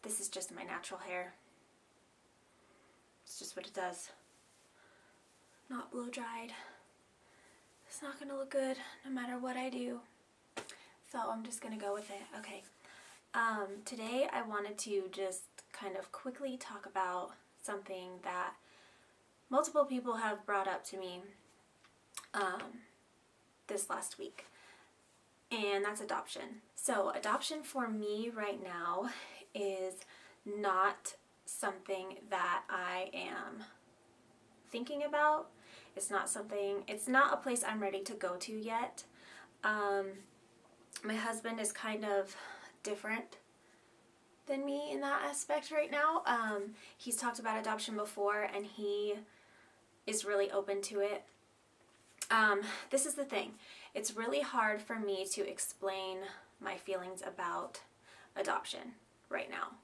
this is just my natural hair. It's just what it does. Not blow dried. It's not gonna look good no matter what I do. So I'm just gonna go with it. Okay. Today I wanted to just kind of quickly talk about something that multiple people have brought up to me this last week, and that's adoption. So adoption for me right now is not something that I am thinking about. It's not a place I'm ready to go to yet. My husband is kind of different than me in that aspect right now. He's talked about adoption before, and he is really open to it. This is the thing. It's really hard for me to explain my feelings about adoption right now.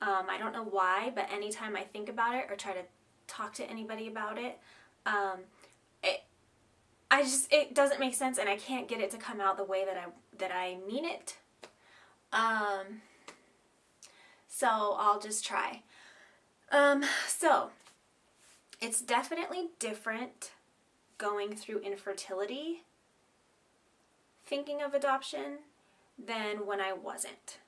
I don't know why, but anytime I think about it or try to talk to anybody about it, it doesn't make sense, and I can't get it to come out the way that I mean it. So I'll just try. So it's definitely different going through infertility, thinking of adoption, than when I wasn't.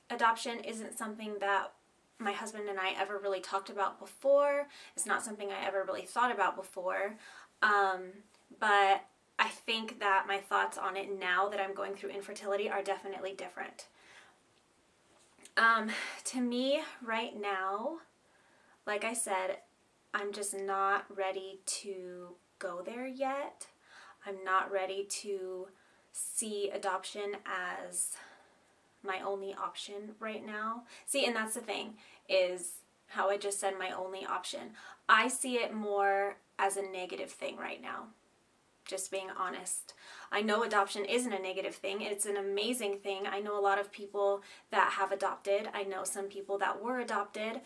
Adoption isn't something that my husband and I ever really talked about before. It's not something I ever really thought about before. But I think that my thoughts on it now that I'm going through infertility are definitely different. To me, right now, like I said, I'm just not ready to go there yet. I'm not ready to see adoption as my only option right now. See, and that's the thing, is how I just said my only option. I see it more as a negative thing right now, just being honest. I know adoption isn't a negative thing. It's an amazing thing. I know a lot of people that have adopted. I know some people that were adopted.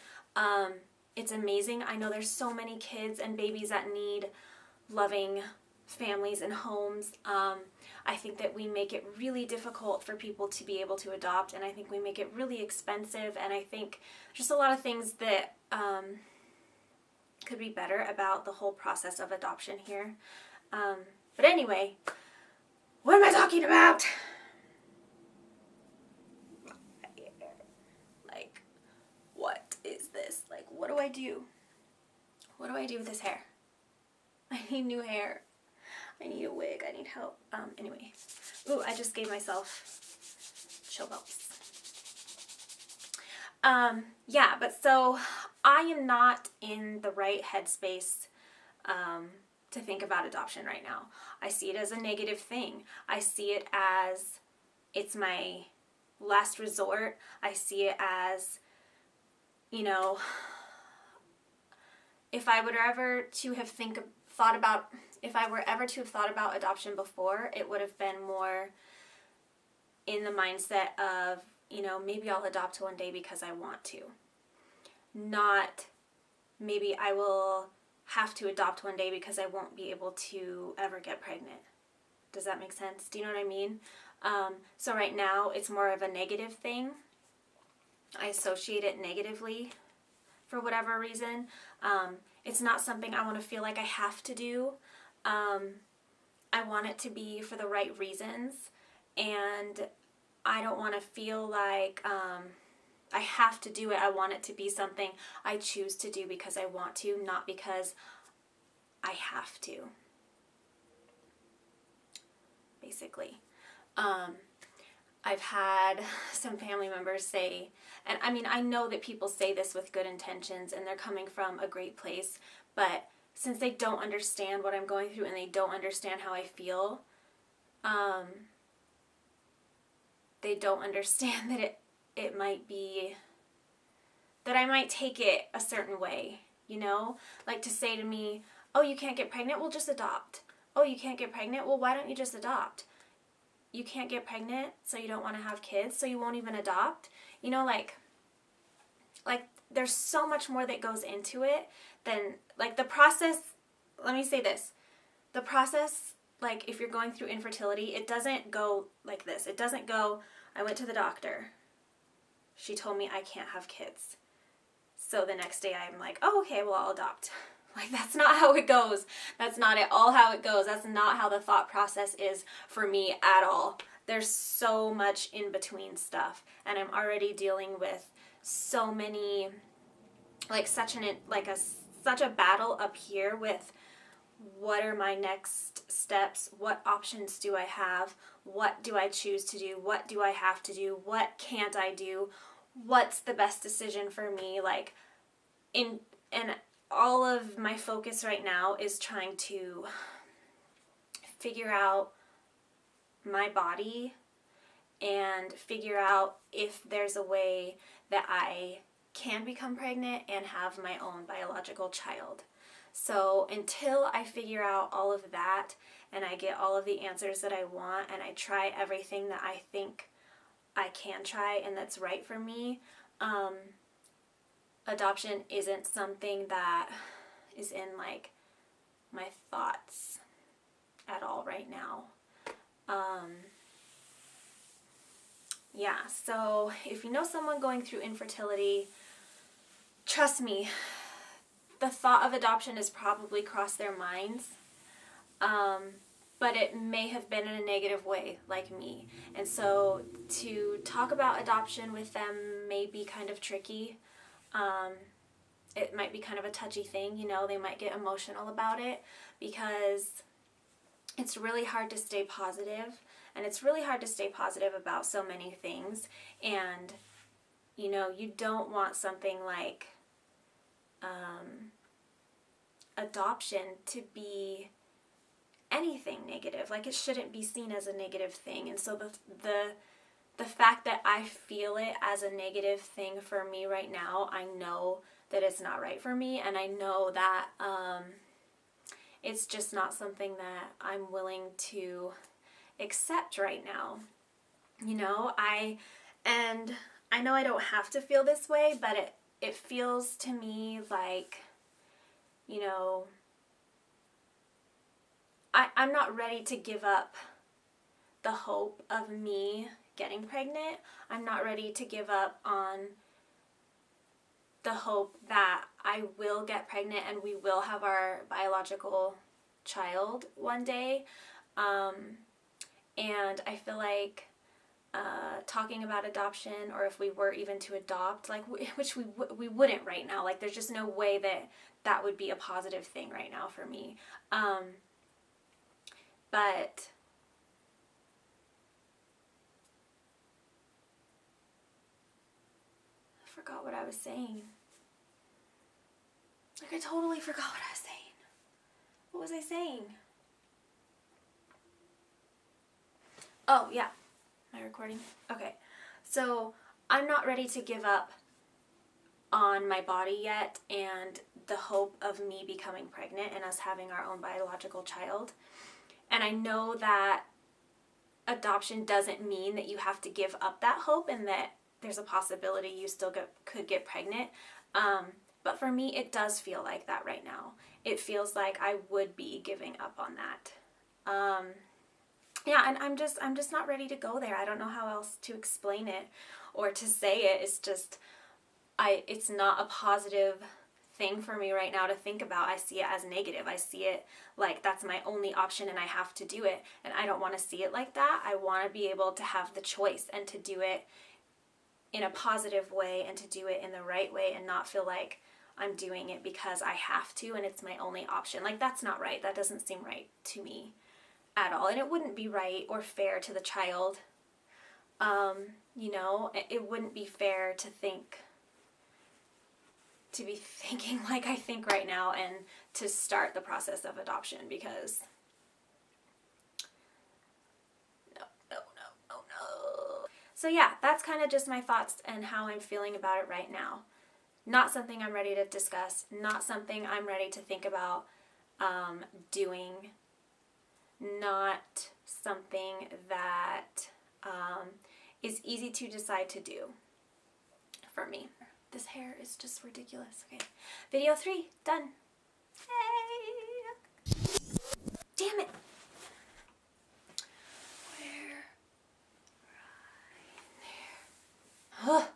It's amazing. I know there's so many kids and babies that need loving families and homes. I think that we make it really difficult for people to be able to adopt, and I think we make it really expensive, and I think just a lot of things that could be better about the whole process of adoption here. But anyway, what am I talking about? Like, what is this? Like, what do I do? What do I do with this hair? I need new hair. I need a wig. I need help. Anyway. Ooh, I just gave myself chill bumps. Yeah, but so I am not in the right headspace to think about adoption right now. I see it as a negative thing. I see it as it's my last resort. I see it as, you know, if I were ever to have thought about adoption before, it would have been more in the mindset of, you know, maybe I'll adopt one day because I want to. Not maybe I will have to adopt one day because I won't be able to ever get pregnant. Does that make sense? Do you know what I mean? So right now it's more of a negative thing. I associate it negatively for whatever reason. It's not something I want to feel like I have to do. I want it to be for the right reasons, and I don't want to feel like I have to do it. I want it to be something I choose to do because I want to, not because I have to, basically. I've had some family members say, and I mean, I know that people say this with good intentions and they're coming from a great place, but since they don't understand what I'm going through and they don't understand how I feel, they don't understand that it might be, that I might take it a certain way, you know? Like to say to me, oh, you can't get pregnant? Well, just adopt. Oh, you can't get pregnant? Well, why don't you just adopt? You can't get pregnant, so you don't want to have kids, so you won't even adopt? You know, like there's so much more that goes into it than, like, the process. Let me say this. The process, like, if you're going through infertility, it doesn't go like this. It doesn't go, I went to the doctor. she told me I can't have kids. So the next day I'm like, oh, okay, well, I'll adopt. Like, that's not how it goes. That's not at all how it goes. That's not how the thought process is for me at all. There's so much in between stuff, and I'm already dealing with so many, like such a battle up here with what are my next steps, what options do I have, what do I choose to do, what do I have to do, what can't I do, what's the best decision for me, like, and all of my focus right now is trying to figure out my body and figure out if there's a way that I can become pregnant and have my own biological child. So until I figure out all of that and I get all of the answers that I want and I try everything that I think I can try and that's right for me, adoption isn't something that is in like my thoughts at all right now. Yeah, so if you know someone going through infertility, trust me, the thought of adoption has probably crossed their minds, but it may have been in a negative way, like me. And so to talk about adoption with them may be kind of tricky. It might be kind of a touchy thing, you know, they might get emotional about it because it's really hard to stay positive, and it's really hard to stay positive about so many things. And, you know, you don't want something like adoption to be anything negative. Like, it shouldn't be seen as a negative thing. And so the fact that I feel it as a negative thing for me right now, I know that it's not right for me, and I know that it's just not something that I'm willing to accept right now. You know, I know I don't have to feel this way, but it feels to me like, you know, I'm not ready to give up the hope of me getting pregnant. I'm not ready to give up on the hope that I will get pregnant and we will have our biological child one day. And I feel like talking about adoption, or if we were even to adopt, like, which we wouldn't right now, like, there's just no way that would be a positive thing right now for me. But I forgot what I was saying. Like, I totally forgot what I was saying. What was I saying? Oh, yeah. Am I recording? Okay. So, I'm not ready to give up on my body yet and the hope of me becoming pregnant and us having our own biological child. And I know that adoption doesn't mean that you have to give up that hope and that there's a possibility you still could get pregnant. But for me, it does feel like that right now. It feels like I would be giving up on that. Yeah, and I'm just not ready to go there. I don't know how else to explain it or to say it. It's just, it's not a positive thing for me right now to think about. I see it as negative. I see it like that's my only option and I have to do it. And I don't want to see it like that. I want to be able to have the choice and to do it in a positive way and to do it in the right way and not feel like I'm doing it because I have to and it's my only option. Like, that's not right. That doesn't seem right to me at all. And it wouldn't be right or fair to the child. You know, it wouldn't be fair to be thinking like I think right now and to start the process of adoption, because no. So yeah, that's kind of just my thoughts and how I'm feeling about it right now. Not something I'm ready to discuss, not something I'm ready to think about doing, not something that is easy to decide to do for me. This hair is just ridiculous. Okay, video 3, done. Yay! Damn it! Where? Right there. Ugh.